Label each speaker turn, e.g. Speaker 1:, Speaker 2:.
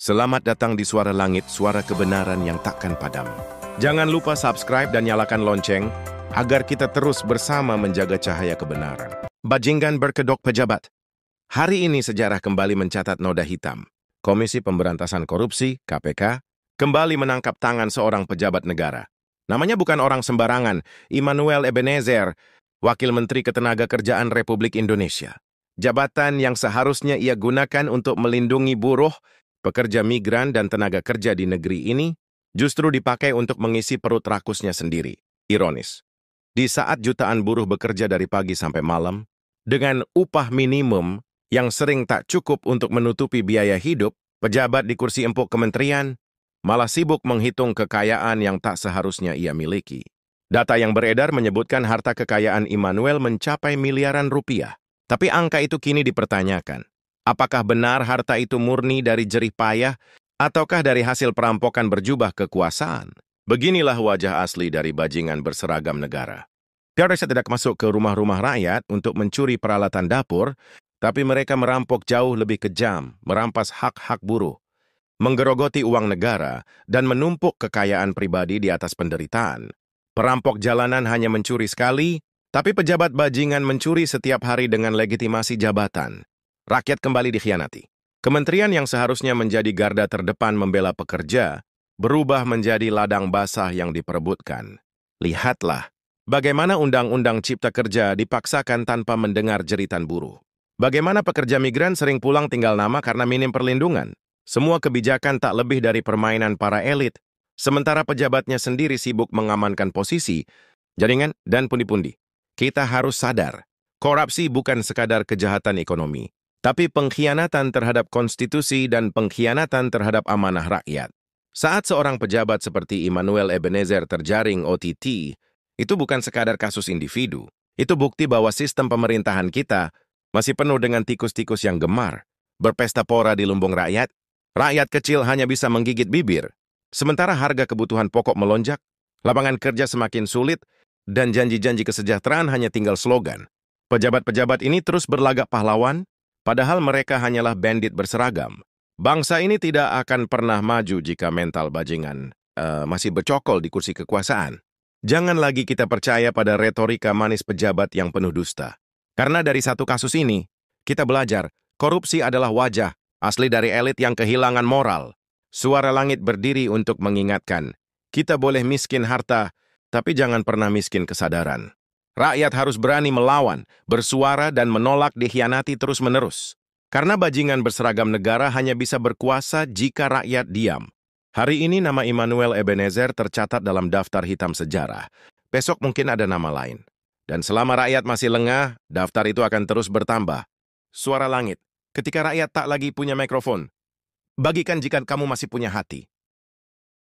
Speaker 1: Selamat datang di Suara Langit, suara kebenaran yang takkan padam. Jangan lupa subscribe dan nyalakan lonceng, agar kita terus bersama menjaga cahaya kebenaran. Bajingan berkedok pejabat. Hari ini sejarah kembali mencatat noda hitam. Komisi Pemberantasan Korupsi, KPK, kembali menangkap tangan seorang pejabat negara. Namanya bukan orang sembarangan, Immanuel Ebenezer, Wakil Menteri Ketenagakerjaan Republik Indonesia. Jabatan yang seharusnya ia gunakan untuk melindungi buruh, pekerja migran dan tenaga kerja di negeri ini justru dipakai untuk mengisi perut rakusnya sendiri. Ironis. Di saat jutaan buruh bekerja dari pagi sampai malam, dengan upah minimum yang sering tak cukup untuk menutupi biaya hidup, pejabat di kursi empuk kementerian malah sibuk menghitung kekayaan yang tak seharusnya ia miliki. Data yang beredar menyebutkan harta kekayaan Immanuel mencapai miliaran rupiah. Tapi angka itu kini dipertanyakan. Apakah benar harta itu murni dari jerih payah, ataukah dari hasil perampokan berjubah kekuasaan? Beginilah wajah asli dari bajingan berseragam negara. Biarlah tidak masuk ke rumah-rumah rakyat untuk mencuri peralatan dapur, tapi mereka merampok jauh lebih kejam, merampas hak-hak buruh, menggerogoti uang negara, dan menumpuk kekayaan pribadi di atas penderitaan. Perampok jalanan hanya mencuri sekali, tapi pejabat bajingan mencuri setiap hari dengan legitimasi jabatan. Rakyat kembali dikhianati. Kementerian yang seharusnya menjadi garda terdepan membela pekerja, berubah menjadi ladang basah yang diperebutkan. Lihatlah, bagaimana Undang-Undang Cipta Kerja dipaksakan tanpa mendengar jeritan buruh. Bagaimana pekerja migran sering pulang tinggal nama karena minim perlindungan. Semua kebijakan tak lebih dari permainan para elit, sementara pejabatnya sendiri sibuk mengamankan posisi, jaringan, dan pundi-pundi. Kita harus sadar, korupsi bukan sekadar kejahatan ekonomi, tapi pengkhianatan terhadap konstitusi dan pengkhianatan terhadap amanah rakyat. Saat seorang pejabat seperti Immanuel Ebenezer terjaring OTT, itu bukan sekadar kasus individu. Itu bukti bahwa sistem pemerintahan kita masih penuh dengan tikus-tikus yang gemar, berpesta pora di lumbung rakyat. Rakyat kecil hanya bisa menggigit bibir, sementara harga kebutuhan pokok melonjak, lapangan kerja semakin sulit, dan janji-janji kesejahteraan hanya tinggal slogan. Pejabat-pejabat ini terus berlagak pahlawan, padahal mereka hanyalah bandit berseragam. Bangsa ini tidak akan pernah maju jika mental bajingan masih bercokol di kursi kekuasaan. Jangan lagi kita percaya pada retorika manis pejabat yang penuh dusta. Karena dari satu kasus ini, kita belajar, korupsi adalah wajah asli dari elit yang kehilangan moral. Suara Langit berdiri untuk mengingatkan, kita boleh miskin harta, tapi jangan pernah miskin kesadaran. Rakyat harus berani melawan, bersuara, dan menolak dikhianati terus-menerus. Karena bajingan berseragam negara hanya bisa berkuasa jika rakyat diam. Hari ini nama Immanuel Ebenezer tercatat dalam daftar hitam sejarah. Besok mungkin ada nama lain. Dan selama rakyat masih lengah, daftar itu akan terus bertambah. Suara Langit, ketika rakyat tak lagi punya mikrofon, bagikan jika kamu masih punya hati.